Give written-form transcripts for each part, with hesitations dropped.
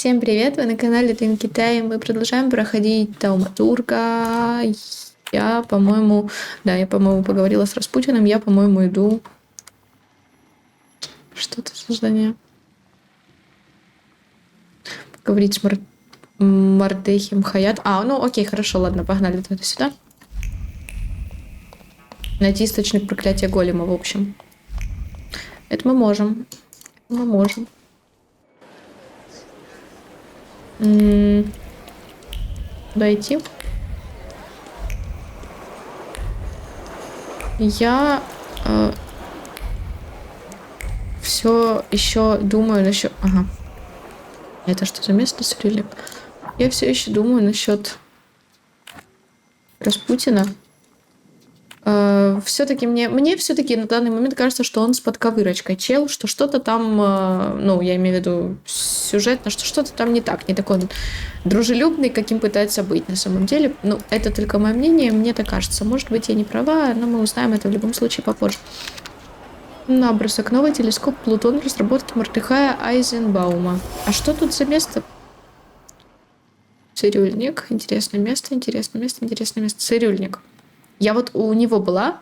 Всем привет, вы на канале Тим Китай. Мы продолжаем проходить Тауматурга. Я, по-моему, поговорила с Распутиным. Я, по-моему, иду... Что это за задание? Поговорить с Мардехем Хаят. Ну окей, хорошо, ладно, погнали тогда сюда. Найти источник проклятия голема, в общем. Это мы можем. Мы можем. Куда идти? Я все еще думаю насчет... Ага. Это что за место, Сирилик? Я все еще думаю насчет Распутина. Все-таки мне все-таки на данный момент кажется, что он с подковырочкой чел, что что-то там, я имею в виду сюжетно, что что-то там не так, не такой он дружелюбный, каким пытается быть на самом деле. Это только мое мнение, мне так кажется. Может быть, я не права, но мы узнаем это в любом случае попозже. Набросок. Новый телескоп Плутон разработки Мордехая Айзенбаума. А что тут за место? Цирюльник. Интересное место. Цирюльник. Я вот у него была.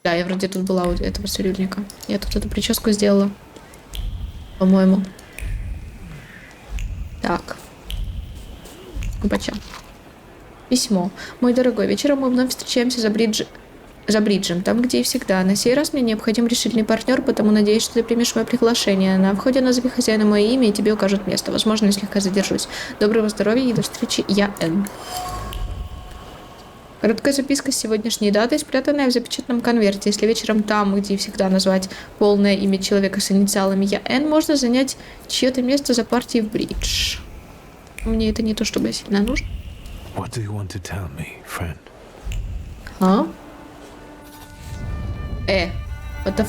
Да, я вроде тут была у этого цирюльника. Я тут эту прическу сделала. По-моему. Так. Бача. Письмо. Мой дорогой, вечером мы вновь встречаемся за бриджем, там, где и всегда. На сей раз мне необходим решительный партнер, потому надеюсь, что ты примешь мое приглашение. На входе назови хозяина мое имя, и тебе укажут место. Возможно, я слегка задержусь. Доброго здоровья и до встречи. Я Н. Короткая записка с сегодняшней датой, спрятанная в запечатанном конверте. Если вечером там, где и всегда назвать полное имя человека с инициалами Я Н, можно занять чье-то место за партией в бридж. Мне это не то, чтобы сильно нужно. What do you want to tell me, friend? What the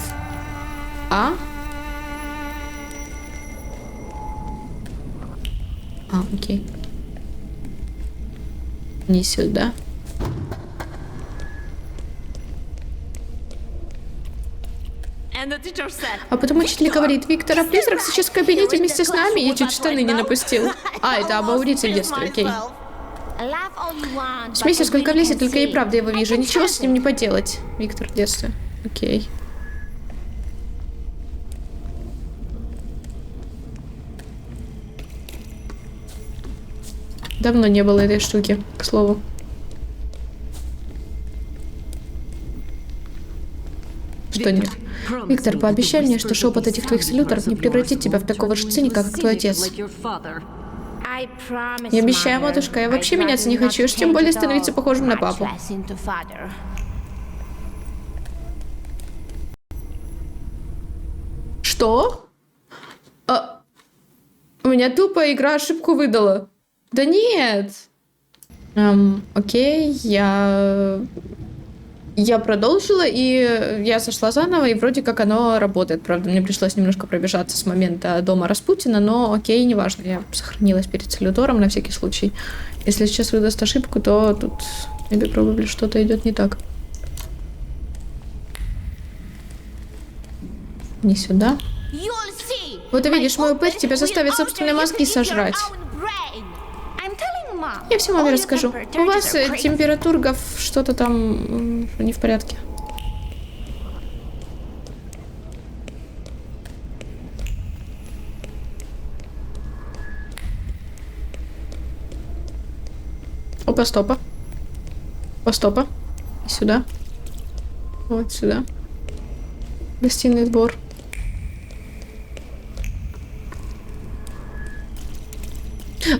окей. Не сюда. А потом учитель говорит: Виктор, призрак сейчас в кабинете вместе с нами, я чуть штаны не напустил. Это обауриться в детстве, окей. Смейся, сколько влезет, только и правда его вижу. Ничего с ним не поделать. Виктор в детстве. Окей. Давно не было этой штуки, к слову. Что нет? Виктор, пообещай мне, что шепот этих твоих салюторов не превратит тебя в такого же циника, как твой отец. Я обещаю, матушка, я вообще меняться не хочу, уж тем более становиться похожим на папу. Что? У меня тупо игра ошибку выдала. Да нет. Окей, я продолжила, и я сошла заново, и вроде как оно работает. Правда, мне пришлось немножко пробежаться с момента дома Распутина, но окей, неважно. Я сохранилась перед салютором на всякий случай. Если сейчас выдаст ошибку, то тут maybe probably что-то идет не так. Не сюда. Вот увидишь, мой упырь тебя заставит собственные мозги сожрать. Я все маме расскажу. У вас температурга что-то там не в порядке. Опа, стопа. Постопа. И сюда. Вот сюда. Гостиный двор.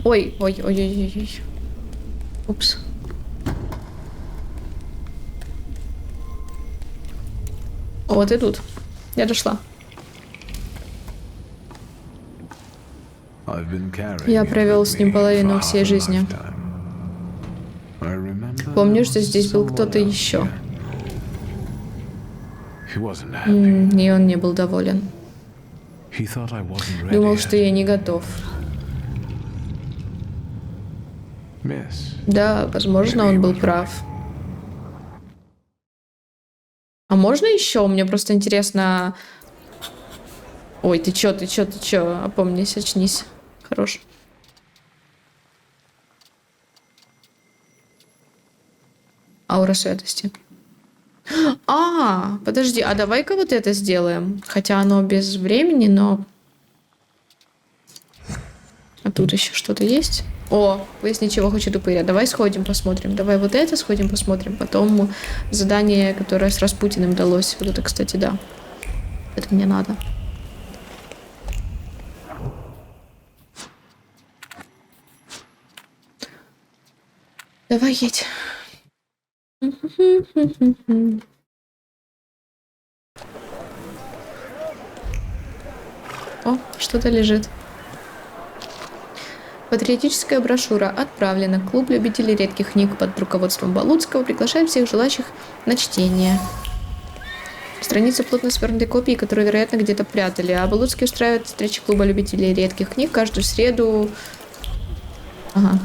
Ой. Упс. Вот и тут. Я дошла. Я провел с ним половину всей жизни. Помню, что здесь был кто-то еще. И он не был доволен. Думал, что я не готов. Да, возможно, он был прав. А можно еще? Мне просто интересно, Ой, ты чё? Опомнись, очнись. Хорош. Аура святости. Подожди, а давай-ка вот это сделаем. Хотя оно без времени, но... А тут еще что-то есть? О, выясни, чего хочет упыря. Давай сходим, посмотрим. Давай вот это сходим, посмотрим. Потом задание, которое с Распутиным далось. Вот это, кстати, да. Это мне надо. Давай едь. О, что-то лежит. Патриотическая брошюра отправлена. Клуб любителей редких книг под руководством Балуцкого приглашает всех желающих на чтение. Страница плотно свернутой копии, которую, вероятно, где-то прятали. А Балуцкий устраивает встречи клуба любителей редких книг каждую среду. Ага.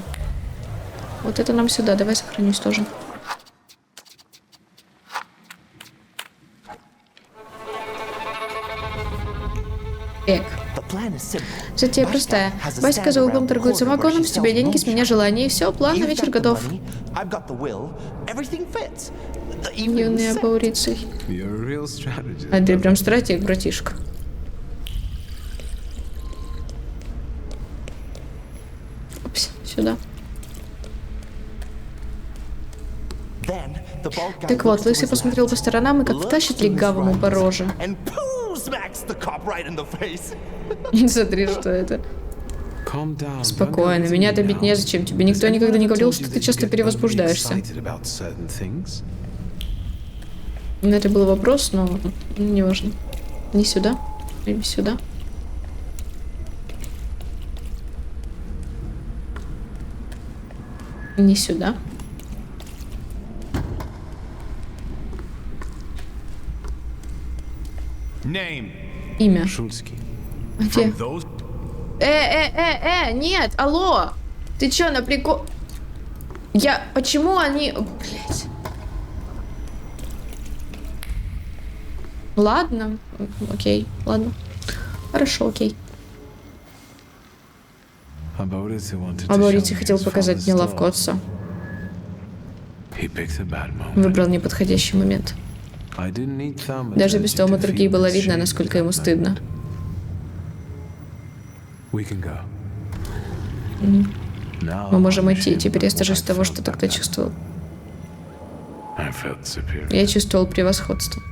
Вот это нам сюда. Давай сохранюсь тоже. Эк. Затея простая. Басика за углом торгует самогоном, с тебя деньги, с меня желание, и все, план на вечер готов. Юные абаурицы. А ты прям стратег, братишка. Опс, сюда. Так вот, Лысый посмотрел по сторонам и как втащит легавому по роже. Смотри, что это. Спокойно, меня-то бить незачем. Тебе никто никогда не говорил, что ты часто перевозбуждаешься. Это был вопрос, но не важно. Не сюда, или сюда. Не сюда. Имя. Где? Нет, алло! Ты чё, на прикол... Почему они... Блять. Ладно. Окей, ладно. Хорошо, окей. Абаурицы хотел показать мне лавку отца. Выбрал неподходящий момент. Даже без тауmaturгии было видно, насколько ему стыдно. Мы можем идти. Теперь я стажусь того, что тогда чувствовал. Я чувствовал превосходство.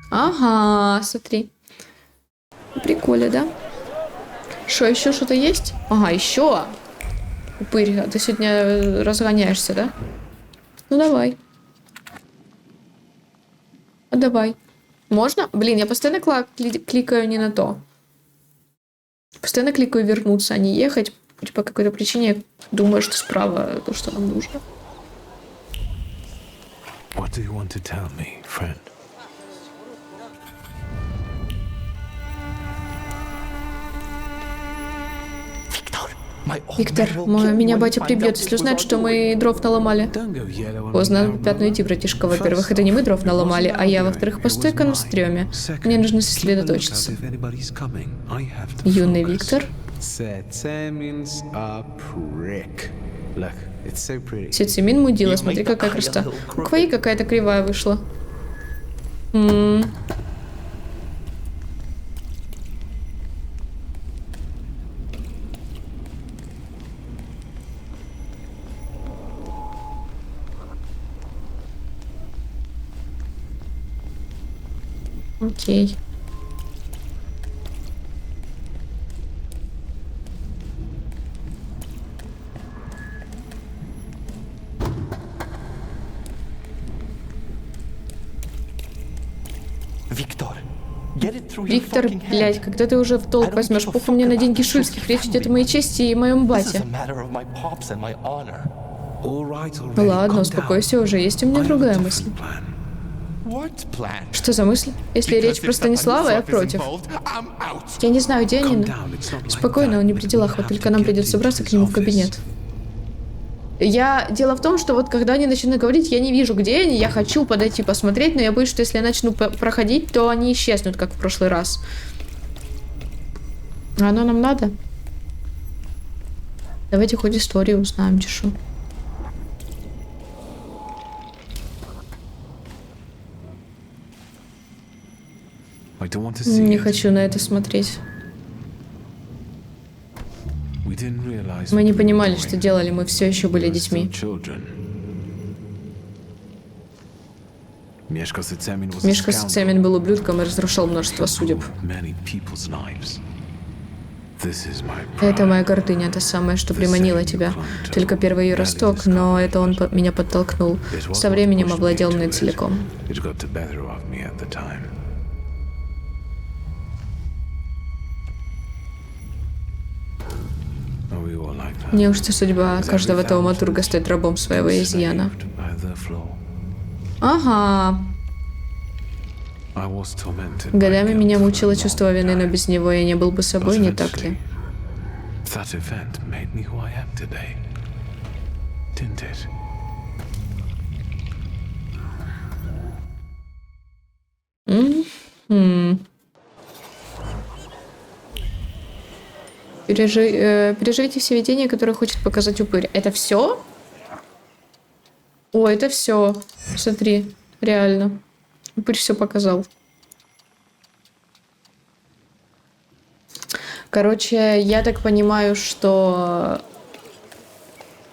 Ага, смотри. Прикольно, да? Что, еще что-то есть? Ага, еще. Упырь, а ты сегодня разгоняешься, да? Ну давай. А давай. Можно? Блин, я постоянно кликаю не на то. Постоянно кликаю вернуться, а не ехать. По какой-то причине я думаю, что справа то, что нам нужно. What do you want to tell me, friend? Виктор, меня батя прибьет, если узнает, что мы дров наломали. Поздно пятну идти, братишка. Во-первых, это не мы дров наломали, а я. Во-вторых, постой-ка на стреме. Мне нужно сосредоточиться. Юный Виктор. Сецимин мудила, смотри, какая красота. Квей какая-то кривая вышла. Окей. Виктор, блядь, когда ты уже в толк возьмешь, похуй мне на деньги Шульских, речь идет о моей чести и моем бате. Ладно, успокойся уже, есть у меня другая мысль. Что за мысль? Если речь про Станислава, я против. Я не знаю, где они. Спокойно, он не при делах, вот только нам придется собраться к нему в кабинет. Дело в том, что вот когда они начинают говорить, я не вижу, где они, я хочу подойти посмотреть, но я боюсь, что если я начну проходить, то они исчезнут, как в прошлый раз. А оно нам надо? Давайте хоть историю узнаем, чешу. I don't want to see Не it. хочу на это смотреть. We didn't realize Мы what не we were понимали, doing. что делали, мы все еще были We were детьми. still children. Мишка Сацемин was a Мишка scoundrel Сацемин был ублюдком и разрушил множество судеб. many people's lives. This is my Это pride. моя гордыня, та самая, что приманила тебя. Только первый ее росток, но это он меня подтолкнул. It was Со what временем pushed me овладел to мной it. целиком. It got the better of me at the time. Are we all like that? Неужто судьба Is каждого every тауматурга thought стать рабом своего изъяна? enslaved by the flow? Ага. I was tormented by Годами guilt меня for a мучило long чувство вины, но time. без него я не был бы собой, But не так ли? eventually, that event made me who I am today. Didn't it? Переживите все видения, которые хочет показать упырь. Это все? О, это все. Смотри, реально. Упырь все показал. Короче, я так понимаю, что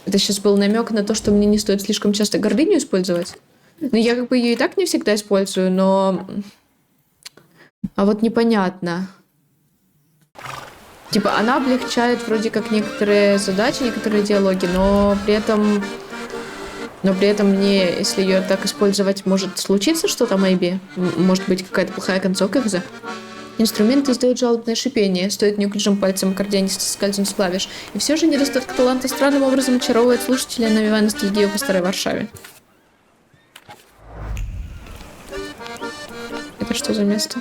это сейчас был намек на то, что мне не стоит слишком часто гордыню использовать. Ну, я как бы ее и так не всегда использую, но... А вот непонятно. Типа, она облегчает вроде как некоторые задачи, некоторые диалоги, но при этом мне, если ее так использовать, может случиться что-то, maybe. Может быть, какая-то плохая концовка. Инструмент издает жалобное шипение, стоит неуклюжим пальцем аккордеониста скользнуть с клавиш. И все же недостаток таланта странным образом очаровывает слушателя, навевая ностальгию по старой Варшаве. Это что за место?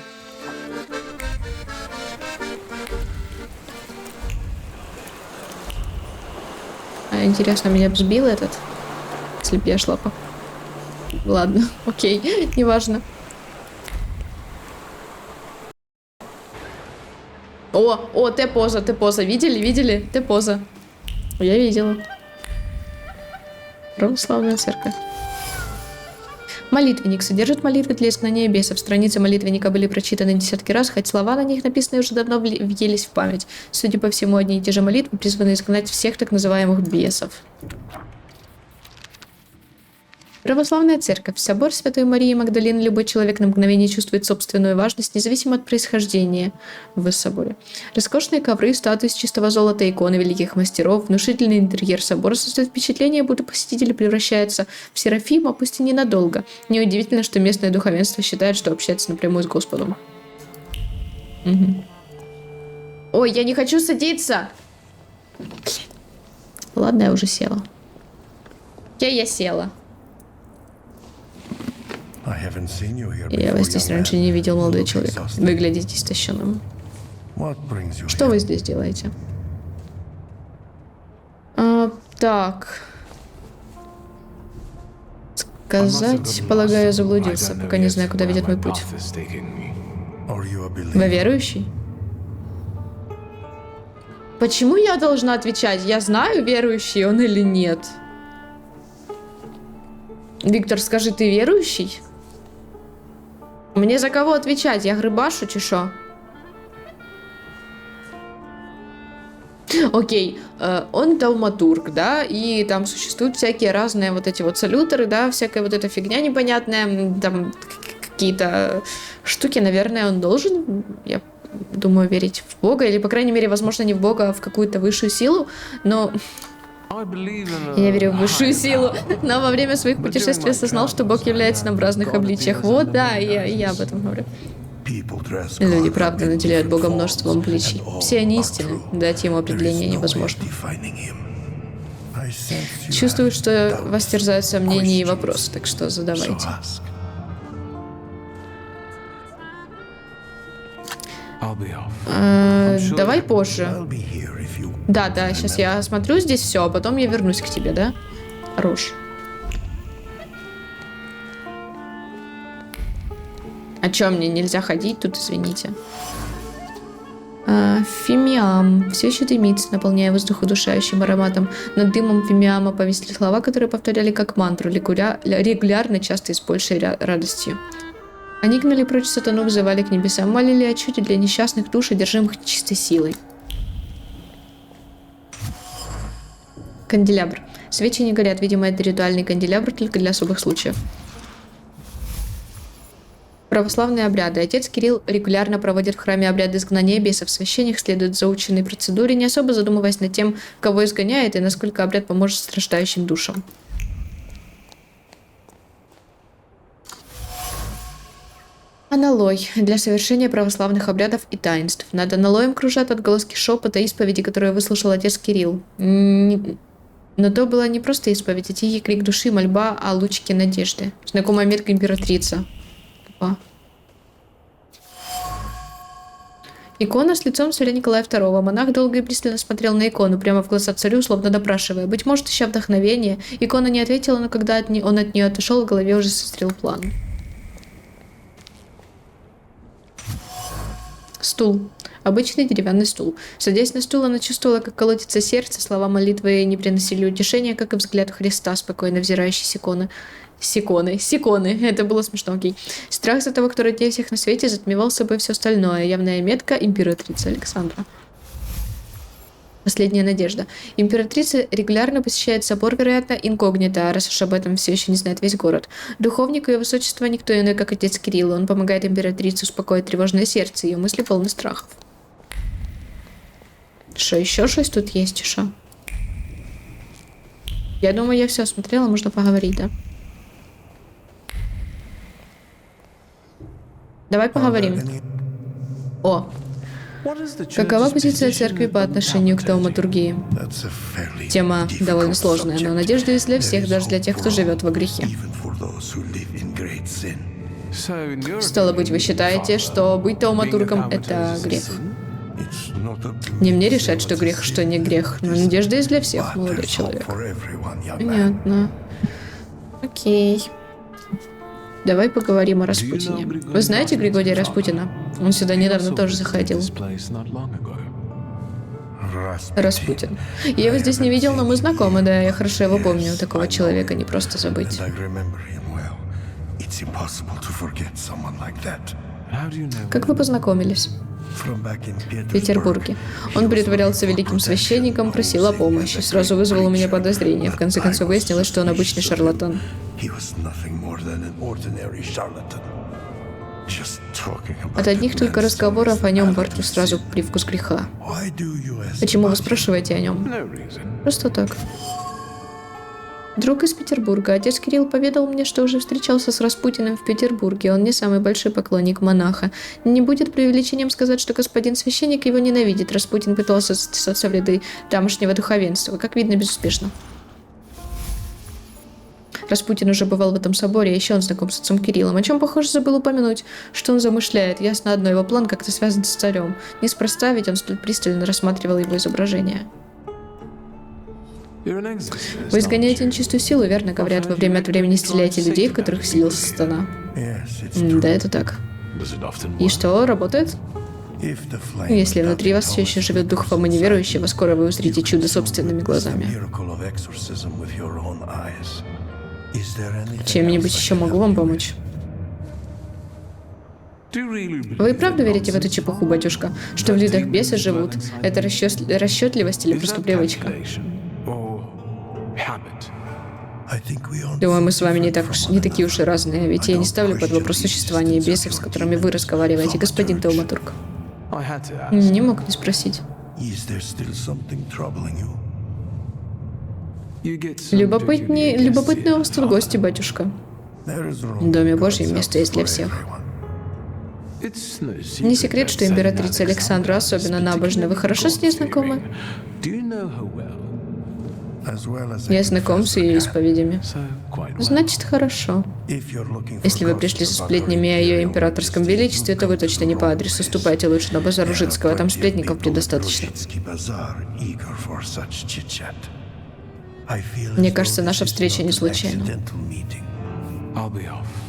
А, интересно, меня бы сбил этот? Если бы я шла по... Ладно, окей, неважно. О, Т-поза. Видели? Т-поза. Я видела. Православная церковь. Молитвенник содержит молитвы для изгнания бесов. Страницы молитвенника были прочитаны десятки раз, хоть слова на них написанные уже давно въелись в память. Судя по всему, одни и те же молитвы призваны изгнать всех так называемых бесов. Православная церковь. Собор Святой Марии Магдалины. Любой человек на мгновение чувствует собственную важность, независимо от происхождения в соборе. Роскошные ковры, статуи из чистого золота, иконы великих мастеров, внушительный интерьер собора создает впечатление, будто посетитель превращается в серафима, пусть и ненадолго. Неудивительно, что местное духовенство считает, что общается напрямую с Господом. Угу. Ой, я не хочу садиться! Ладно, я уже села. Я села. Я вас здесь раньше не видел, молодой человек. Выглядите истощенным. Что вы здесь делаете? Так. Сказать, полагаю, я заблудился, пока не знаю, куда ведет мой путь. Вы верующий? Почему я должна отвечать? Я знаю, верующий он или нет. Виктор, скажи, ты верующий? Мне за кого отвечать? Я грыбашу, чи шо? Окей, он тауматург, да, и там существуют всякие разные вот эти вот салюторы, да, всякая вот эта фигня непонятная, там какие-то штуки, наверное, он должен, я думаю, верить в Бога, или, по крайней мере, возможно, не в Бога, а в какую-то высшую силу, но... Я верю в высшую силу, но во время своих путешествий осознал, что Бог является нам в разных обличиях. Вот, да, я об этом говорю. Люди, правда, наделяют Бога множеством обличий. Все они истины, дать ему определение невозможно. Чувствую, что вас терзают сомнения и вопросы, так что задавайте. Давай позже. Да, сейчас я осмотрю здесь все, а потом я вернусь к тебе, да? Хорош. А чё, мне нельзя ходить тут, извините? Фимиам все еще дымится, наполняя воздух удушающим ароматом. Над дымом фимиама повисли слова, которые повторяли как мантру, регулярно, часто и с большей радостью. Они гнали прочь сатану, взывали к небесам, молили о чуде для несчастных душ, одержимых чистой силой. Канделябр. Свечи не горят, видимо, это ритуальный канделябр только для особых случаев. Православные обряды. Отец Кирилл регулярно проводит в храме обряды изгнания бесов. Священник следует заученной процедуре, не особо задумываясь над тем, кого изгоняет и насколько обряд поможет страждающим душам. Аналой. Для совершения православных обрядов и таинств. Над аналоем кружат отголоски шепота исповеди, которую выслушал отец Кирилл. Но то была не просто исповедь, а тихий крик души, мольба о лучике надежды. Знакомая метка императрица. Икона с лицом царя Николая II. Монах долго и пристально смотрел на икону, прямо в глаза царю, словно допрашивая. Быть может, ища вдохновение. Икона не ответила, но когда он от нее отошел, в голове уже созрел план. Стул. Обычный деревянный стул. Садясь на стул, она чувствовала, как колотится сердце, слова молитвы не приносили утешения, как и взгляд Христа, спокойно взирающий с иконы. Сиконы. Это было смешно, окей. Страх за того, кто роднее всех на свете, затмевал собой все остальное. Явная метка императрица Александра. Последняя надежда. Императрица регулярно посещает собор, вероятно, инкогнито, раз уж об этом все еще не знает весь город. Духовник ее высочества никто иной, как отец Кирилл. Он помогает императрице успокоить тревожное сердце, ее мысли полны страхов. Что, еще что тут есть, что? Я думаю, я все осмотрела, можно поговорить, да? Давай поговорим. О, какова позиция церкви по отношению к тауматургии? Тема довольно сложная, но надежда есть для всех, даже для тех, кто живет во грехе. Стало быть, вы считаете, что быть тауматургом – это грех? Не мне решать, что грех, что не грех, но надежда есть для всех, молодой человек. Понятно. Окей. Давай поговорим о Распутине. Вы знаете Григория Распутина? Он сюда недавно тоже заходил. Распутин. Я его здесь не видел, но мы знакомы, да, я хорошо его помню. Такого человека не просто забыть. Как вы познакомились? В Петербурге. Он притворялся великим священником, просил о помощи. Сразу вызвал у меня подозрения. В конце концов выяснилось, что он обычный шарлатан. От одних только разговоров о нем во рту сразу привкус греха. Почему вы спрашиваете о нем? Просто так. Друг из Петербурга. Отец Кирилл поведал мне, что уже встречался с Распутиным в Петербурге. Он не самый большой поклонник монаха. Не будет преувеличением сказать, что господин священник его ненавидит. Распутин пытался затесаться в ряды тамошнего духовенства. Как видно, безуспешно. Распутин уже бывал в этом соборе, а еще он знаком с отцом Кириллом. О чем, похоже, забыл упомянуть, что он замышляет. Ясно одно, его план как-то связан с царем. Неспроста, ведь он столь пристально рассматривал его изображение. Вы изгоняете нечистую силу, верно? Говорят, во время от времени стреляете людей, в которых вселился сатана. Да, это так. И что, работает? Если внутри вас все еще живет дух Фомы неверующего, скоро вы узрите чудо собственными глазами. Чем-нибудь еще могу вам помочь? Вы и правда верите в эту чепуху, батюшка? Что в людях бесы живут? Это расчетливость или просто привычка? Думаю, мы с вами не такие уж и разные, ведь я не ставлю под вопрос существование бесов, с которыми вы разговариваете, господин тауматург. Не мог не спросить. Любопытные у вас тут гости, батюшка. В Доме Божьем место есть для всех. Не секрет, что императрица Александра особенно набожна. Вы хорошо с ней знакомы? Я знаком с ее исповедями. Значит, хорошо. Если вы пришли со сплетнями о ее императорском величестве, то вы точно не по адресу. Ступайте лучше на базар Ужицкого, там сплетников предостаточно. Мне кажется, наша встреча не случайна.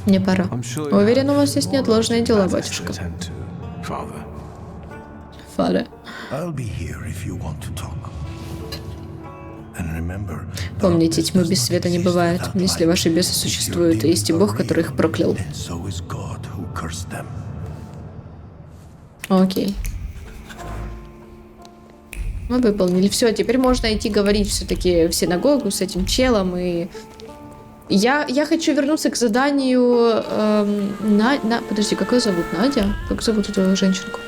Мне пора. Уверен, у вас есть неотложные дела, батюшка. Фаре. Помните, тьмы без света не бывает. Если ваши бесы существуют, есть и Бог, который их проклял. Окей. Мы выполнили. Все, теперь можно идти говорить все-таки в синагогу с этим челом. И я хочу вернуться к заданию. Подожди, как ее зовут? Надя? Как зовут эту женщинку?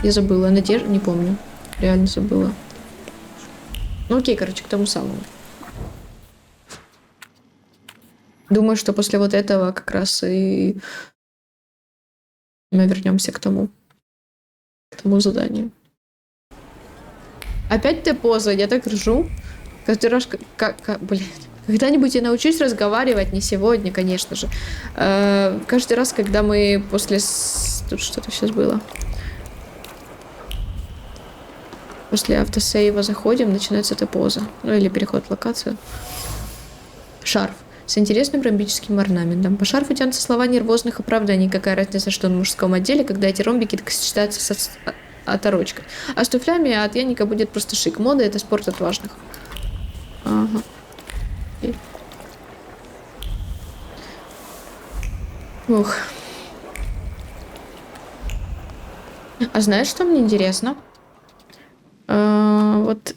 Я забыла. Надежда? Не помню. Реально забыла. Ну окей, короче, к тому самому. Думаю, что после вот этого как раз и мы вернемся к тому заданию. Опять ты поза, я так ржу. Каждый раз, блин, когда-нибудь я научусь разговаривать, не сегодня, конечно же. Каждый раз, когда мы после... Тут что-то сейчас было. После автосейва заходим, начинается эта поза. Ну или переход в локацию. Шарф. С интересным ромбическим орнаментом. По шарфу тянутся слова нервозных оправданий. Какая разница, что он в мужском отделе, когда эти ромбики так сочетаются с оторочкой. А с туфлями от Яника будет просто шик. Мода — это спорт отважных. Ага. Ух. А знаешь, что мне интересно? Вот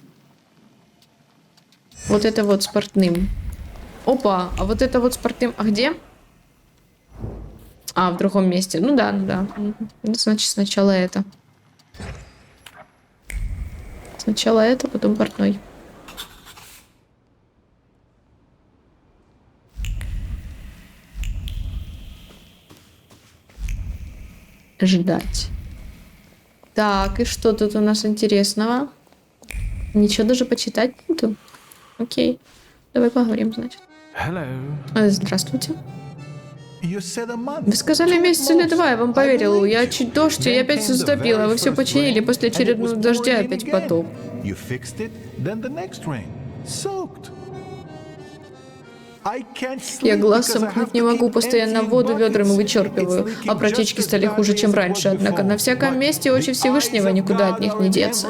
это вот спортным. Опа, а вот это вот спортным... А где? А, в другом месте. Ну да. Значит, сначала это. Сначала это, потом портной. Ждать. Так, и что тут у нас интересного? Ничего даже почитать нету? Окей. Давай поговорим, значит. Здравствуйте. Вы сказали месяц или два, я вам поверил. Я чуть дождь, и я опять все затопила. Вы все починили, после очередного дождя опять потоп. Я глаз сомкнуть не могу, постоянно воду ведрами вычерпываю, а протечки стали хуже, чем раньше. Однако на всяком месте очи Всевышнего, никуда от них не деться.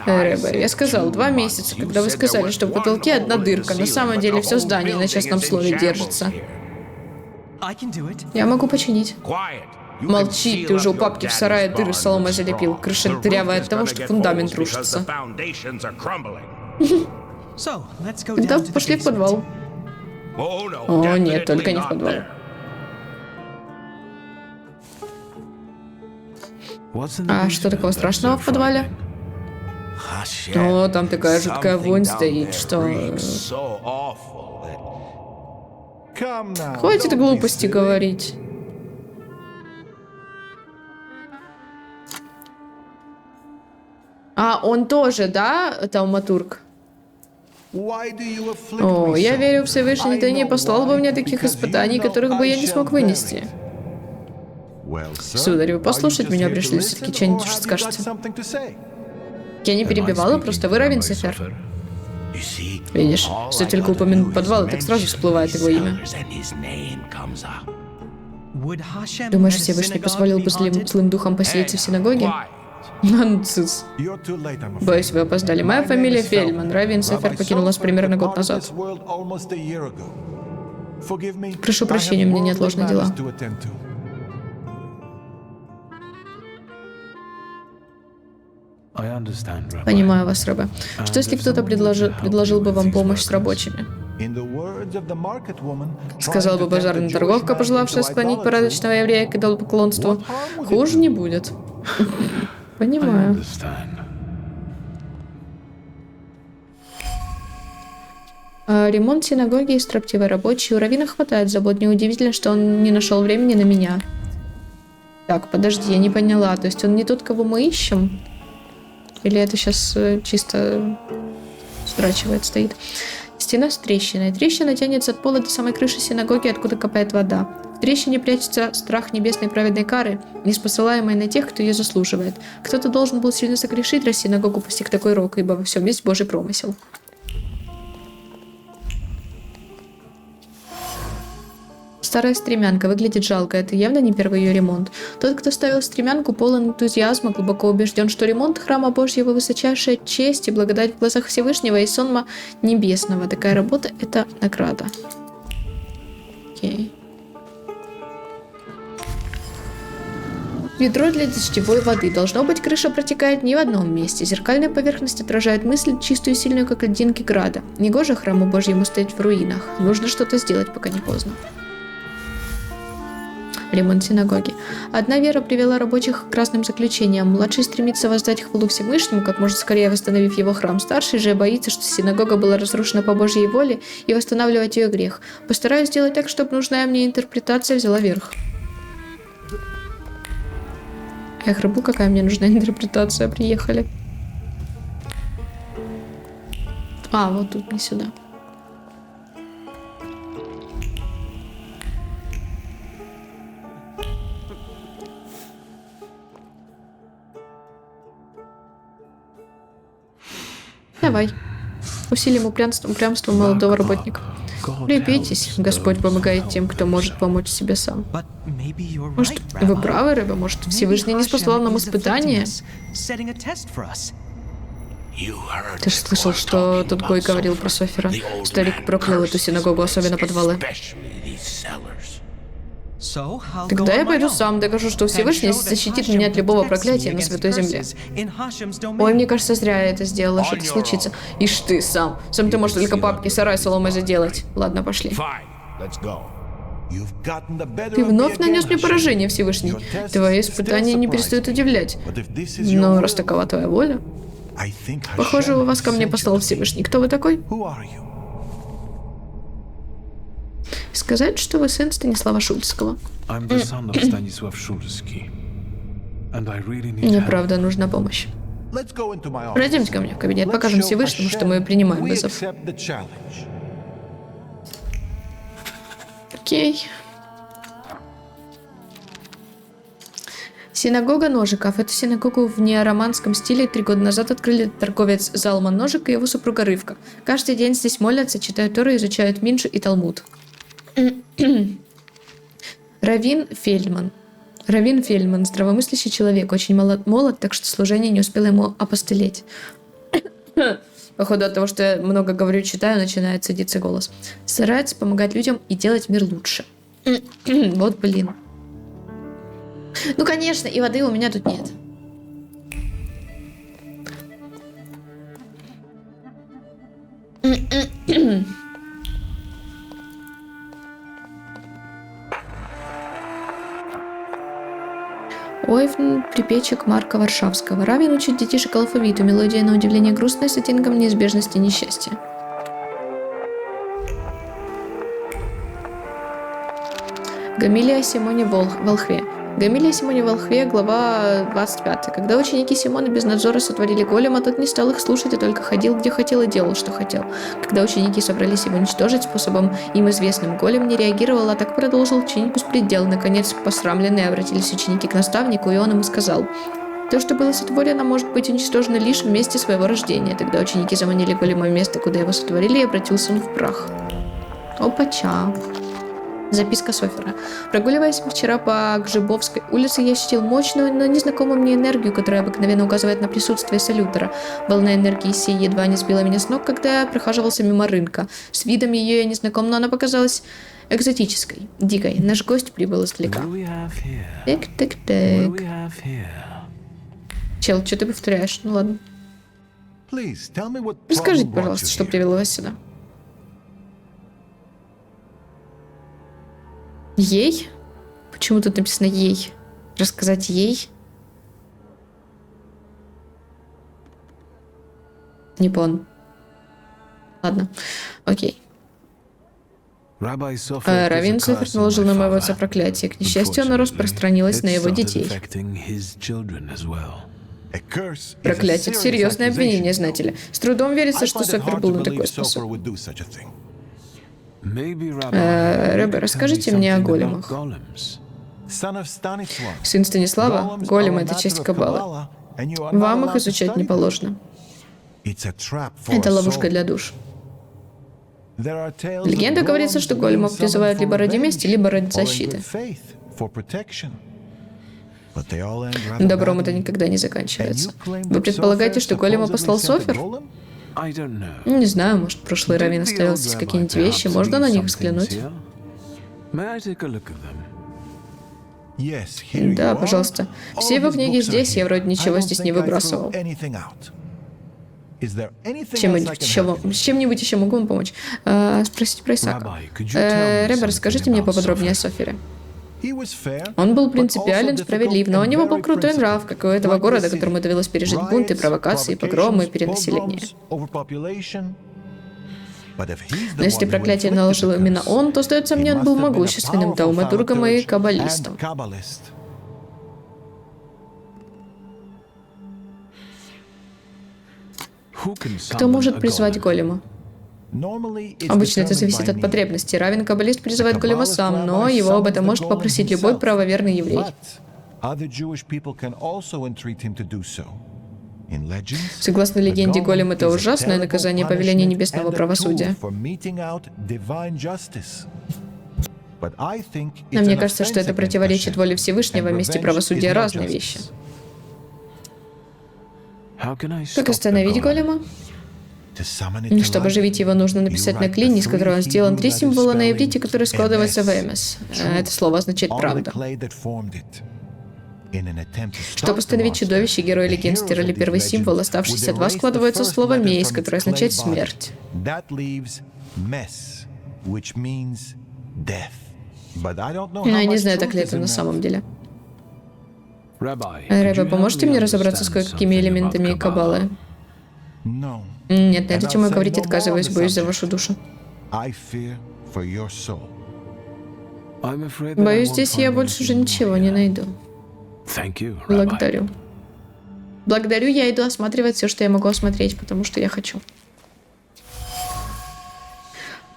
Рэбе, я сказал 2 месяца, когда вы сказали, что в потолке одна дырка. На самом деле все здание на честном слове держится. Я могу починить. Молчи, ты уже у папки в сарае дыры соломой залепил. Крыша дырявая от того, что фундамент рушится. Тогда пошли в подвал. О, нет, только не в подвал. А что такого страшного в подвале? О, там такая жуткая вонь стоит, что... Хватит глупости говорить. А, он тоже, да, Тауматург? О, я верю в Всевышний, ты не послал бы мне таких испытаний, которых бы я не смог вынести. Сударь, вы послушать меня пришли, все-таки что-нибудь скажете. Я не перебивала, просто вы равен Сефер. Видишь, что только упомянут подвал, и так сразу всплывает его имя. Думаешь, Всевышний позволил бы злым духом поселиться в синагоге? Нонсенс. Боюсь, вы опоздали. Моя фамилия Фельдман. Равин Сефер покинул нас примерно год назад. Прошу прощения, у меня неотложные дела. Понимаю вас, Рэбе. Что если кто-то предложил бы вам помощь с рабочими? Сказал бы базарная торговка, пожелавшая склонить порядочного еврея к идолопоклонству. Хуже не будет. Понимаю. Ремонт синагоги и строптивые рабочие. У раввина хватает забот. Неудивительно, что он не нашел времени на меня. Так, подожди, я не поняла. То есть он не тот, кого мы ищем? Или это сейчас чисто страчивает, стоит? Стена с трещиной. Трещина тянется от пола до самой крыши синагоги, откуда капает вода. В трещине прячется страх небесной праведной кары, неспосылаемой на тех, кто ее заслуживает. Кто-то должен был сильно согрешить, раз синагогу постиг такой рок, ибо во всем есть Божий промысел. Старая стремянка выглядит жалко, это явно не первый ее ремонт. Тот, кто ставил стремянку, полон энтузиазма, глубоко убежден, что ремонт храма Божьего высочайшая честь и благодать в глазах Всевышнего и сонма небесного. Такая работа — это награда. Окей. Ведро для дождевой воды. Должно быть, крыша протекает не в одном месте. Зеркальная поверхность отражает мысль, чистую и сильную, как льдинки града. Негоже храму Божьему стоять в руинах. Нужно что-то сделать, пока не поздно. Ремонт синагоги. Одна вера привела рабочих к разным заключениям. Младший стремится воздать хвалу Всевышнему, как можно скорее восстановив его храм. Старший же боится, что синагога была разрушена по Божьей воле, и восстанавливать ее грех. Постараюсь сделать так, чтобы нужная мне интерпретация взяла верх. Я храбу, какая мне нужна интерпретация. Приехали. А, вот тут, не сюда. Давай. Усилим упрямство молодого работника. Крепитесь, Господь помогает тем, кто может помочь себе сам. Может, вы правы, Рэбе, может, Всевышний не спаслал нам испытание? Ты же слышал, что тот Гой говорил про Софера? Старик проклял эту синагогу, особенно подвалы. Тогда я пойду сам, докажу, что Всевышний защитит меня от любого проклятия на Святой Земле. Ой, мне кажется, зря я это сделала, что-то случится. Ишь ты сам. Сам ты можешь только папки сарай соломой заделать. Ладно, пошли. Ты вновь нанес мне поражение, Всевышний. Твои испытания не перестают удивлять. Но раз такова твоя воля... Похоже, у вас ко мне послал Всевышний. Кто вы такой? Сказать, что вы сын Станислава Шульского. Мне правда нужна помощь. Пройдемте ко мне в кабинет, покажем Всевышнему, что мы принимаем вызов. Окей. Синагога ножиков. Эту синагогу в неороманском стиле 3 года назад открыли торговец Залман Ножик и его супруга Рывка. Каждый день здесь молятся, читают Тору, изучают Миншу и Талмуд. Равин Фельдман. Равин Фельдман, здравомыслящий человек, очень молод, так что служение не успело ему опостылеть. Походу от того, что я много говорю, читаю, начинает садиться голос. Старается помогать людям и делать мир лучше. Вот блин. Ну, конечно, и воды у меня тут нет. Ойфн, припечек Марка Варшавского. Равин учит детишек алфавиту, мелодия на удивление грустная, с оттенком неизбежности несчастья. Гамилия Симоне Волхве. Гамилия Симоне Волхве, глава 25. Когда ученики Симона без надзора сотворили голема, тот не стал их слушать, а только ходил, где хотел, и делал, что хотел. Когда ученики собрались его уничтожить способом им известным, голем не реагировал, а так продолжил чинить беспредел. Наконец, посрамленные обратились ученики к наставнику, и он им сказал: «То, что было сотворено, может быть уничтожено лишь в месте своего рождения». Тогда ученики заманили голема в место, куда его сотворили, и обратился он в прах. Опача. Записка Софера. Прогуливаясь вчера по Гжибовской улице, я ощутил мощную, но незнакомую мне энергию, которая обыкновенно указывает на присутствие салютера. Волна энергии сей едва не сбила меня с ног, когда я прохаживался мимо рынка. С видом ее я не знаком, но она показалась экзотической, дикой. Наш гость прибыл издалека. Так. Чел, что ты повторяешь? Ну ладно. Расскажите, пожалуйста, что привело вас сюда. Ей? Почему тут написано ей? Рассказать ей? Не понял. Ладно. Окей. Равин Софер наложил на моего отца проклятие. К несчастью, оно распространилось на его детей. Проклятие — это серьезное обвинение, знаете ли. С трудом верится, что Софер был на такой способен. Рэбе, расскажите мне о големах. Сын Станислава, голем — это часть Каббалы. Вам их изучать не положено. Это ловушка для душ. В легендах говорится, что големов призывают либо ради мести, либо ради защиты. Добром это никогда не заканчивается. Вы предполагаете, что голема послал Софир? I don't know. Не знаю, может, прошлый раввин оставил здесь какие-нибудь вещи, можно на них взглянуть? May I take a look at them? Да, пожалуйста. Все его книги здесь, я вроде ничего здесь не выбрасывал. С чем-нибудь еще могу вам помочь? Спросите про Исаака. Рэбе, расскажите мне поподробнее о Софире. Он был принципиален, справедлив, но у него был крутой нрав, как у этого города, которому довелось пережить бунты, провокации, погромы, перенаселение. Но если проклятие наложил именно он, то, сдается мне, он был могущественным таумадургом и каббалистом. Кто может призвать голема? Обычно это зависит от потребностей. Раввин каббалист призывает голема сам, но его об этом может попросить любой правоверный еврей. Согласно легенде, голем — это ужасное наказание по велению небесного правосудия. Но мне кажется, что это противоречит воле Всевышнего, месте правосудия — разные вещи. Как остановить голема? Чтобы оживить его, нужно написать на клине, из которого он сделан, 3 символа на иврите, которые складываются в «эмес». Это слово означает «правда». Чтобы остановить чудовище, герои легенд стирали первый символ, оставшиеся 2 складываются в слово «мейс», которое означает «смерть». Но я не знаю, так ли это на самом деле. Рэбе, поможете мне разобраться с кое-какими элементами Каббалы? Нет, на эту тему я говорить отказываюсь, боюсь за вашу душу. Боюсь, здесь я больше уже ничего не найду. Благодарю. Благодарю, я иду осматривать все, что я могу осмотреть, потому что я хочу.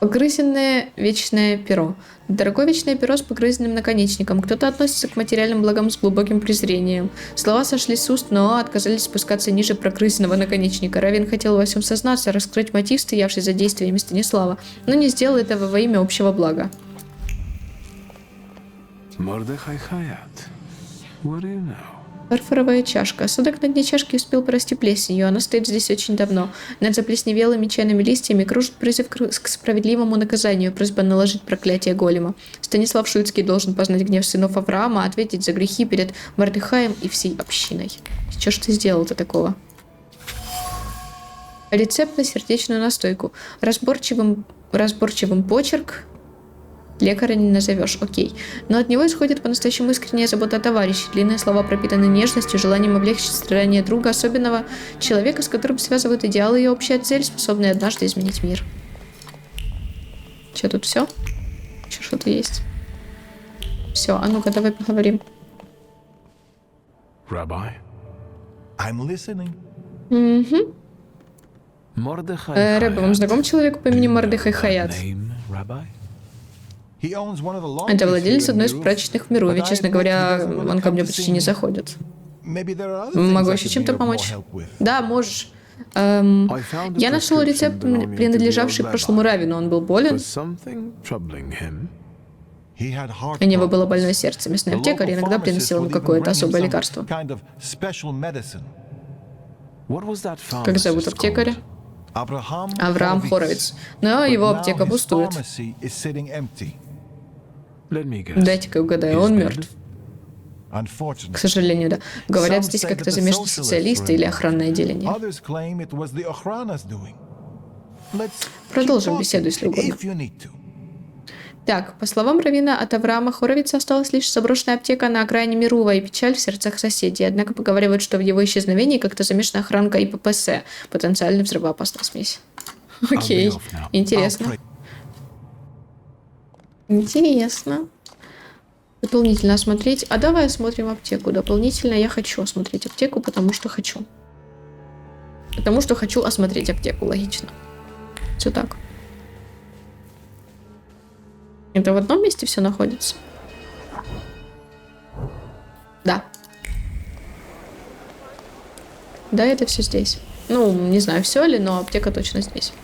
Погрызенное вечное перо. Дорогое вечное перо с погрызенным наконечником. Кто-то относится к материальным благам с глубоким презрением. Слова сошли с уст, но отказались спускаться ниже прогрызенного наконечника. Раввин хотел во всем сознаться, раскрыть мотив, стоявший за действиями Станислава, но не сделал этого во имя общего блага. Мордехай Хаят. What do you know? Фарфоровая чашка. Осадок на дне чашки успел порасти плесенью. Она стоит здесь очень давно. Над заплесневелыми чайными листьями кружит призыв к справедливому наказанию, просьба наложить проклятие голема. Станислав Шуйцкий должен познать гнев сынов Авраама, ответить за грехи перед Мордехаем и всей общиной. Что ж ты сделал-то такого? Рецепт на сердечную настойку. Разборчивым почерк. Лекаря не назовешь, окей. Но от него исходит по-настоящему искренняя забота о товарище. Длинные слова пропитаны нежностью, желанием облегчить страдания друга, особенного человека, с которым связывают идеалы и общая цель, способные однажды изменить мир. Че, тут все? Еще что-то есть? Все, а ну-ка, давай поговорим. Рэбе, вам знаком человек по имени Мордехай Хаят? Это владелец одной из прачечных в миру, ведь, честно говоря, он ко мне почти не заходит. Могу еще чем-то помочь? Да, можешь. Я нашел рецепт, принадлежавший прошлому раввину. Он был болен. У него было больное сердце. Местный аптекарь иногда приносил ему какое-то особое лекарство. Как зовут аптекаря? Авраам Хоровиц. Но его аптека пустует. Дайте-ка угадаю, он мертв. К сожалению, да. Говорят, здесь как-то замешаны специалисты или охранное отделение. Продолжим беседу, если угодно. Так, по словам раввина, от Авраама Хоровица осталась лишь заброшенная аптека на окраине Мирува и печаль в сердцах соседей. Однако поговаривают, что в его исчезновении как-то замешана охранка и ППС, потенциально взрывоопасная смесь. Окей, интересно. Интересно. Дополнительно осмотреть. А давай осмотрим аптеку. Дополнительно я хочу осмотреть аптеку, потому что хочу. Потому что хочу осмотреть аптеку, логично. Все так. Это в одном месте все находится? Да. Да, это все здесь. Ну, не знаю, все ли, но аптека точно здесь.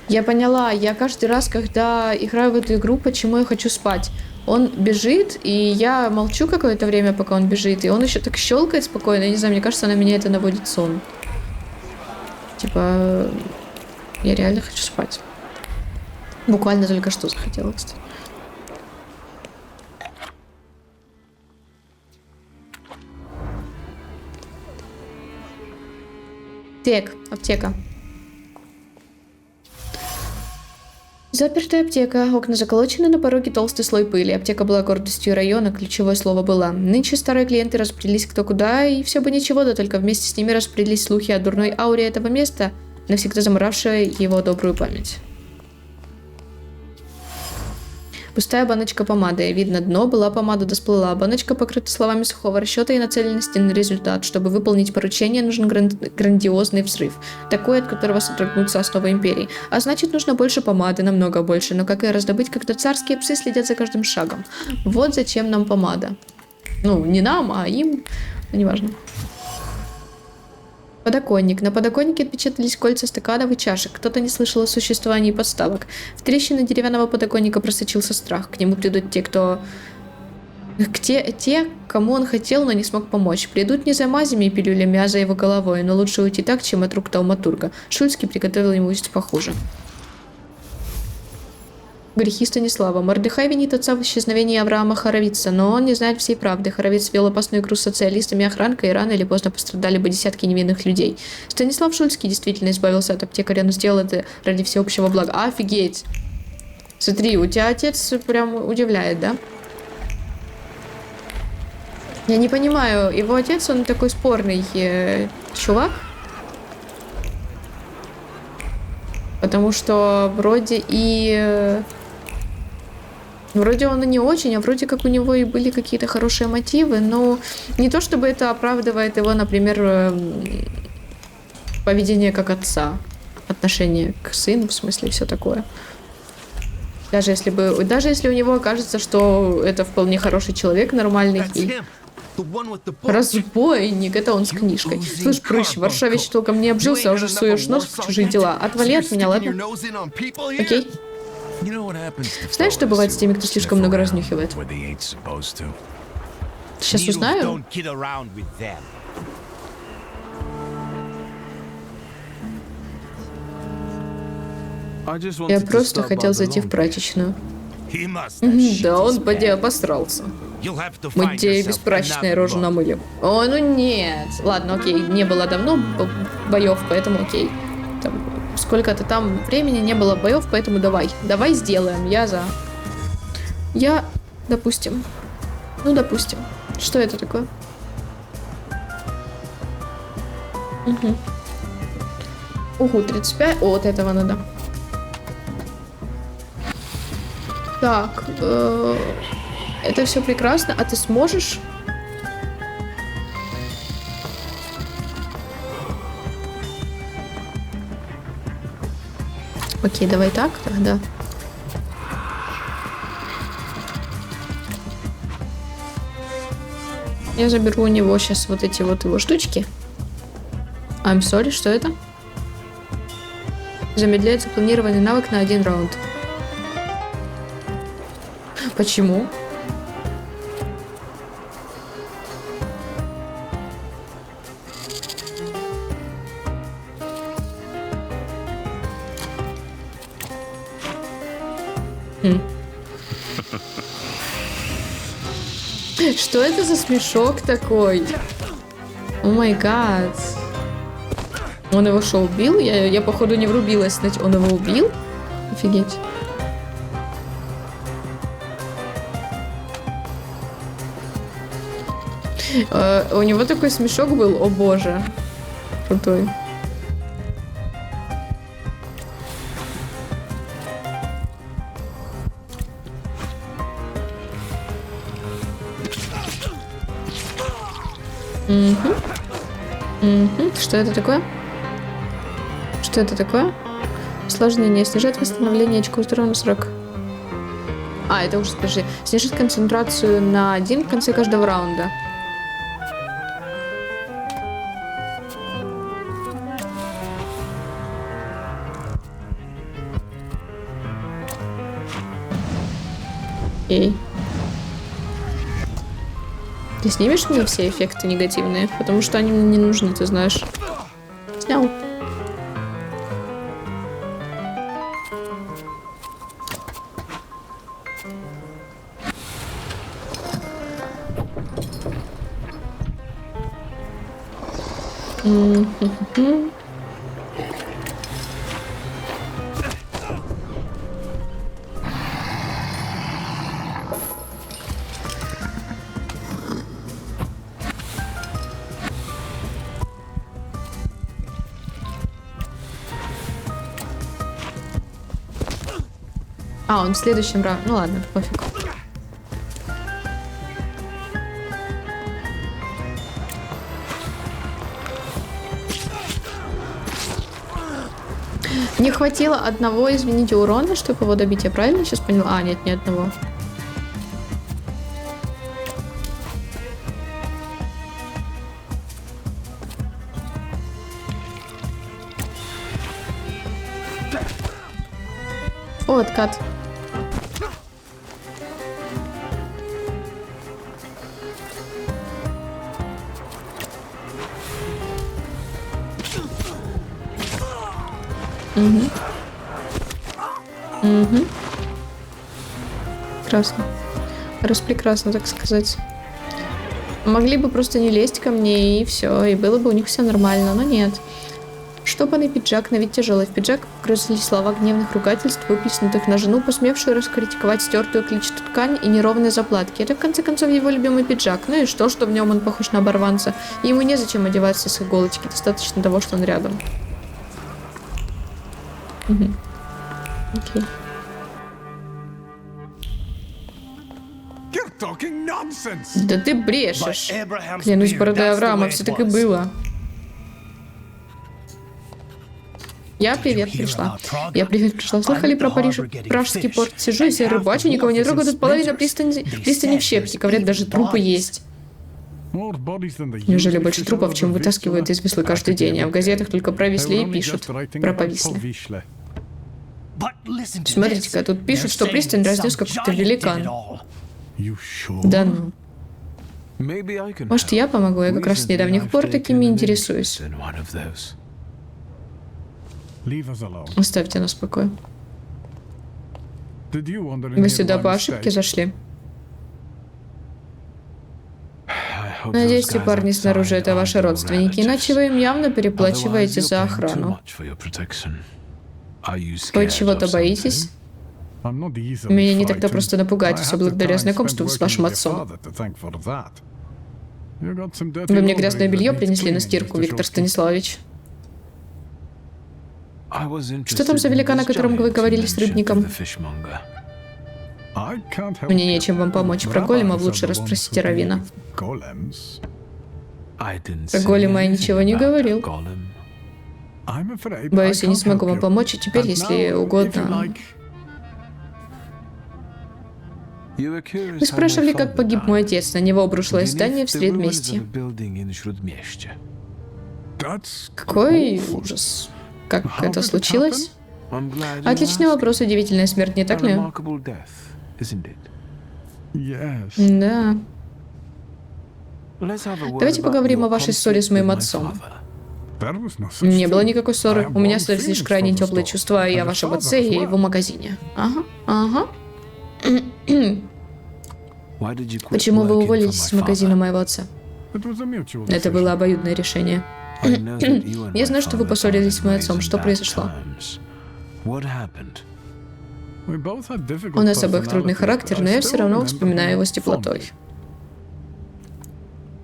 Я поняла, я каждый раз, когда играю в эту игру, почему я хочу спать. Он бежит, и я молчу какое-то время, пока он бежит, и он еще так щелкает спокойно. Я не знаю, мне кажется, на меня это наводит сон. Типа, я реально хочу спать. Буквально только что захотела, кстати. Аптека. Запертая аптека. Окна заколочены, на пороге толстый слой пыли. Аптека была гордостью района, ключевое слово «была». Нынче старые клиенты распределились кто куда, и все бы ничего, да только вместе с ними распределились слухи о дурной ауре этого места, навсегда заморавшей его добрую память. Пустая баночка помады. Видно, дно, была помада, да сплыла. Баночка покрыта словами сухого расчета и нацеленности на результат. Чтобы выполнить поручение, нужен грандиозный взрыв. Такой, от которого содрогнутся основы империи. А значит, нужно больше помады, намного больше. Но как ее раздобыть, когда царские псы следят за каждым шагом? Вот зачем нам помада. Ну, не нам, а им. Но неважно. Подоконник. На подоконнике отпечатались кольца стаканов и чашек. Кто-то не слышал о существовании подставок. В трещины деревянного подоконника просочился страх. К нему придут те, кому он хотел, но не смог помочь. Придут не за мазями и пилюлями, а за его головой. Но лучше уйти так, чем от рук тауматурга. Шульский приготовил ему участь похуже. Грехи Станислава. Мордехай винит отца в исчезновении Авраама Хоровица, но он не знает всей правды. Хоровиц вел опасную игру с социалистами и охранкой, и рано или поздно пострадали бы десятки невинных людей. Станислав Шульский действительно избавился от аптекаря, но сделал это ради всеобщего блага. Офигеть! Смотри, у тебя отец прям удивляет, да? Я не понимаю, его отец, он такой спорный чувак. Потому что вроде он и не очень, а вроде как у него и были какие-то хорошие мотивы, но не то чтобы это оправдывает его, например, поведение как отца, отношение к сыну, в смысле, и все такое. Даже если у него окажется, что это вполне хороший человек, нормальный и разбойник, это он с книжкой. Слышь, прыщ, в Варшаве еще толком не обжился, а уже суешь нос в чужие дела. Отвали от меня, ладно? Окей. Знаешь, что бывает с теми, кто слишком много разнюхивает? Сейчас узнаю. Я просто хотел зайти в прачечную. Да, он поди обосрался. Мы тебе беспрачечные рожу намылим. О, ну нет. Ладно, окей, не было давно боев, поэтому окей. Там, сколько-то там времени не было боев, поэтому давай сделаем, допустим. Ну, допустим. Что это такое? Угу, 35. О, вот этого надо. Так, это все прекрасно, а ты сможешь? Окей, давай так тогда. Я заберу у него сейчас вот эти вот его штучки. I'm sorry, что это? Замедляется планированный навык на 1 раунд. Почему? Что это за смешок такой? О май гад. Он его что, убил? Я походу не врубилась. Он его убил? Офигеть. У него такой смешок был, о боже. Крутой. Что это такое? Что это такое? Осложнение. Снижает восстановление очков здоровья на 40. А, это уже, подожди. Снижает концентрацию на 1 в конце каждого раунда. Окей. Ты снимешь мне все эффекты негативные? Потому что они мне не нужны, ты знаешь. Снял. А, он в следующем раунде. Ну ладно, пофиг. Не хватило одного, извините, урона, чтобы его добить. Я правильно сейчас поняла? А, нет, ни одного. О, откат. Угу. Угу. Прекрасно. Распрекрасно, так сказать. Могли бы просто не лезть ко мне, и все, и было бы у них все нормально, но нет. Штопанный пиджак, на вид тяжелый. В пиджак вгрызлись слова гневных ругательств, выплеснутых на жену, посмевшую раскритиковать стертую клетчатую ткань и неровные заплатки. Это, в конце концов, его любимый пиджак. Ну и что в нем он похож на оборванца? И ему незачем одеваться с иголочки, достаточно того, что он рядом. Угу. Окей. Да ты брешешь. Клянусь бородой Авраама, все так и было. Я привет пришла. Слыхали про Париж? Пражский порт. Сижу и себе рыбачу, никого не трогаю. Тут половина пристани в щепки. Говорят, даже трупы есть. Неужели больше трупов, чем вытаскивают из Вислы каждый день? А в газетах только про Висле и пишут. Про повисле. Смотрите-ка, тут пишут, что пристань разнес какой-то великан. Да ну. Может, я помогу? Я как раз с недавних пор такими интересуюсь. Оставьте нас в покое. Вы сюда по ошибке зашли? Надеюсь, те парни снаружи — это ваши родственники, иначе вы им явно переплачиваете за охрану. Вы чего-то боитесь? Меня не так-то просто напугать, все благодаря знакомству с вашим отцом. Вы мне грязное белье принесли на стирку, Виктор Станиславович. Что там за великан, о котором вы говорили с рыбником? Мне нечем вам помочь. Про голема лучше расспросите Равина. Про голема я ничего не говорил. Боюсь, я не смогу вам помочь, и теперь, если угодно... Вы спрашивали, как погиб мой отец. На него обрушилось здание в Средместье. Какой ужас. Как это случилось? Отличный вопрос, удивительная смерть, не так ли? Да. Давайте поговорим о вашей ссоре с моим отцом. Не было никакой ссоры. У меня остались лишь крайне теплые чувства и о вашем отце, и его магазине. Ага, ага. Почему вы уволились из магазина моего отца? Это было обоюдное решение. Я знаю, что вы поссорились с моим отцом. Что произошло? У нас обоих трудный характер, но я все равно вспоминаю его с теплотой.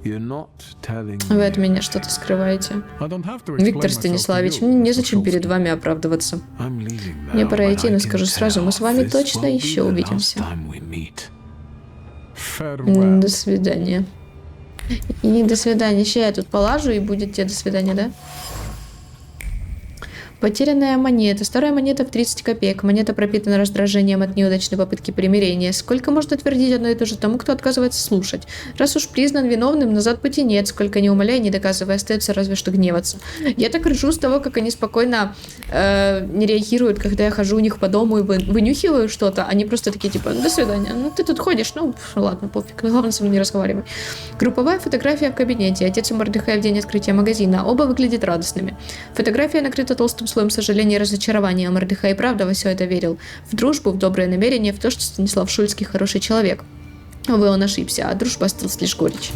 Вы от меня что-то скрываете. Виктор Станиславович, мне незачем перед вами оправдываться. Мне пора идти, но скажу сразу, мы с вами точно еще увидимся. До свидания. И до свидания. Сейчас я тут полажу, и будет тебе до свидания, да? Потерянная монета. Старая монета в 30 копеек. Монета пропитана раздражением от неудачной попытки примирения. Сколько можно твердить одно и то же тому, кто отказывается слушать? Раз уж признан виновным, назад пути нет. Сколько не умоляй, не доказывай, остается разве что гневаться. Я так ржу с того, как они спокойно не реагируют, когда я хожу у них по дому и вынюхиваю что-то. Они просто такие, типа, до свидания. Ну, ты тут ходишь, ну, ладно, пофиг. Главное, со мной не разговаривай. Групповая фотография в кабинете. Отец и Мордехай в день открытия магазина. Оба выглядят радостными. Фотография накрыта толстым слоем сожаления и разочарования. Мордехай и правда во все это верил. В дружбу, в доброе намерение, в то, что Станислав Шульский хороший человек. Увы, он ошибся, а дружба осталась лишь горечь.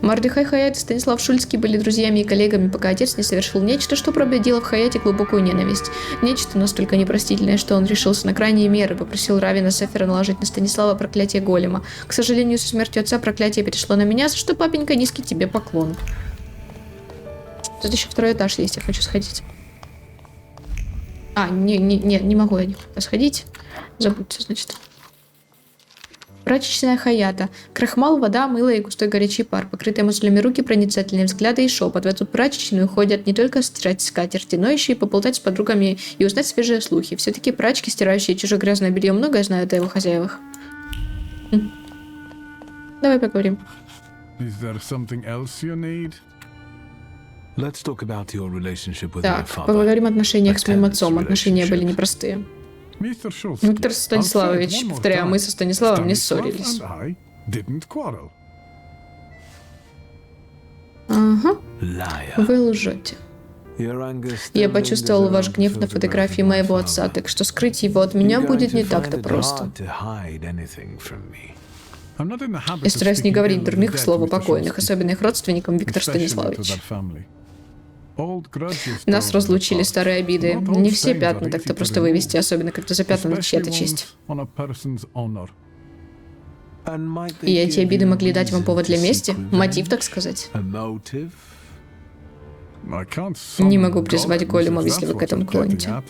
Мордехай Хаят и Станислав Шульский были друзьями и коллегами, пока отец не совершил нечто, что пробудило в Хаяте глубокую ненависть. Нечто настолько непростительное, что он решился на крайние меры, попросил Равина Сефера наложить на Станислава проклятие голема. К сожалению, со смертью отца проклятие перешло на меня, за что, папенька, низкий тебе поклон. Тут еще второй этаж есть, я хочу сходить. Не могу я никуда сходить. Забудьте, значит. Прачечная Хаята. Крахмал, вода, мыло и густой горячий пар. Покрытые мозолями руки, проницательные взгляды и шепот. В эту прачечную ходят не только стирать скатерти, но еще и поболтать с подругами и узнать свежие слухи. Все-таки прачки, стирающие чужое грязное белье, многое знают о его хозяевах. Давай поговорим. Так, поговорим о отношениях с моим отцом. Отношения были непростые. Виктор Станиславович, повторяю, мы со Станиславом не ссорились. Ага, вы лжете. Я почувствовал ваш гнев на фотографии моего отца, так что скрыть его от меня будет не так-то просто. Я стараюсь не говорить дурных слов о покойных, особенно их родственникам, Виктор Станиславович. Нас разлучили старые обиды. Не все пятна так-то просто вывести, особенно когда запятнана чья-то честь. И эти обиды могли дать вам повод для мести? Мотив, так сказать? Не могу призвать голема, если вы к этому клоните.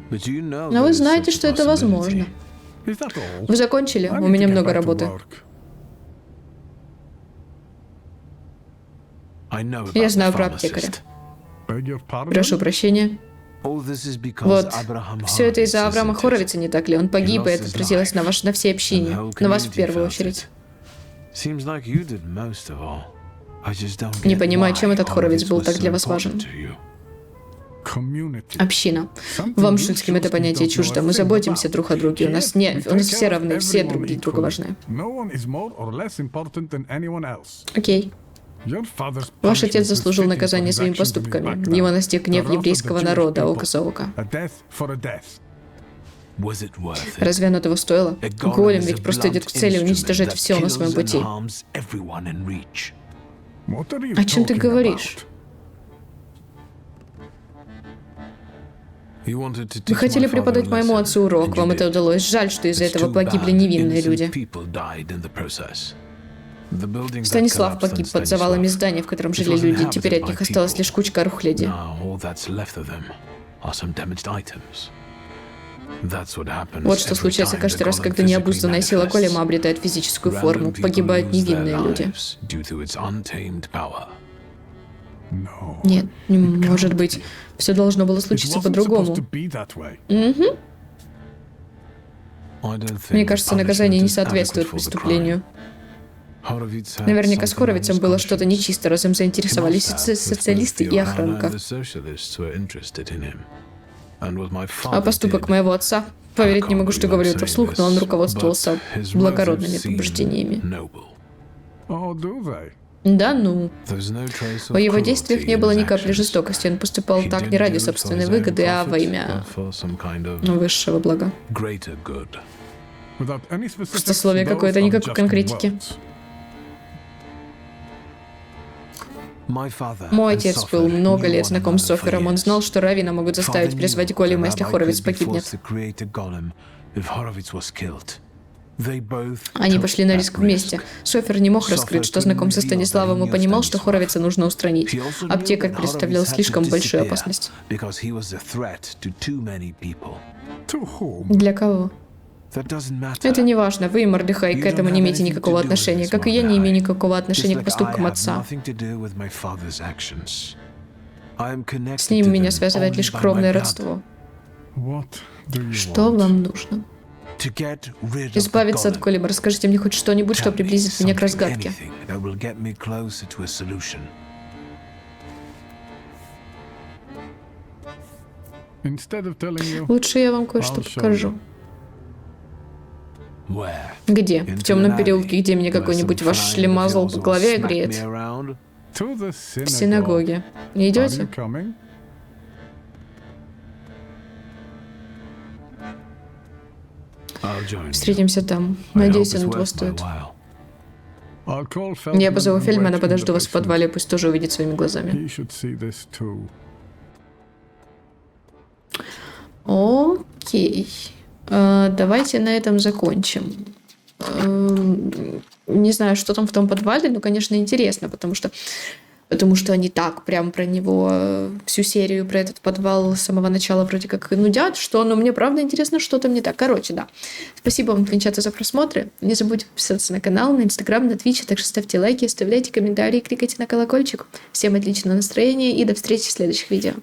Но вы знаете, что это возможно. Вы закончили? У меня много работы. Я знаю про аптекаря. Прошу прощения. Вот, все это из-за Авраама Хоровица, не так ли? Он погиб, и это отразилось на всей общине. На вас в первую очередь. Не понимаю, чем этот Хоровиц был так для вас важен. Община. Вам, Шульским, это понятие чуждо. Мы заботимся друг о друге. У нас все равны, все друг для друга важны. Окей. Ваш отец заслужил наказание своими поступками. Его настиг гнев еврейского народа, око за око. Разве оно того стоило? Голем ведь просто идет к цели уничтожать все на своем пути. О чем ты говоришь? Вы хотели преподать моему отцу урок, вам это удалось. Жаль, что из-за этого погибли невинные люди. Станислав погиб под завалами здания, в котором жили люди. Теперь от них осталась лишь кучка рухляди. Вот что случается каждый раз, когда необузданная сила голема обретает физическую форму. Погибают невинные люди. Нет, не может быть. Все должно было случиться по-другому. Угу. Мне кажется, наказание не соответствует преступлению. Наверняка с Хоровицем было что-то нечисто, раз им заинтересовались социалисты и охранка. А поступок моего отца, поверить не могу, что говорю это вслух, но он руководствовался благородными побуждениями. Да ну. В его действиях не было ни капли жестокости, он поступал так не ради собственной выгоды, а во имя высшего блага. Пустословие какое-то, никакой конкретики. Мой отец был много лет знаком с Софером. Он знал, что Равина могут заставить призвать голема, если Хоровиц погибнет. Они пошли на риск вместе. Софер не мог раскрыть, что знаком со Станиславом, и понимал, что Хоровица нужно устранить. Аптекарь представлял слишком большую опасность. Для кого? Это не важно. Вы, Мордехай, к этому не имеете никакого отношения, как и я не имею никакого отношения к поступкам отца. С ним меня связывает лишь кровное родство. Что вам нужно? Избавиться от Колиба. Расскажите мне хоть что-нибудь, что приблизит меня к разгадке. Лучше я вам кое-что покажу. Где? В темном переулке, где меня какой-нибудь ваш шлемазл по голове греет? В синагоге. Не идете? Встретимся там. Надеюсь, оно того стоит. Я позову Фельдмана, подожду вас в подвале, пусть тоже увидит своими глазами. Окей. Давайте на этом закончим. Не знаю, что там в том подвале, но, конечно, интересно, потому что они так прям про него всю серию, про этот подвал с самого начала вроде как нудят, но мне правда интересно, что там не так. Короче, да. Спасибо вам, твинчата, за просмотры. Не забудьте подписаться на канал, на Инстаграм, на Твич, также ставьте лайки, оставляйте комментарии, кликайте на колокольчик. Всем отличного настроения и до встречи в следующих видео.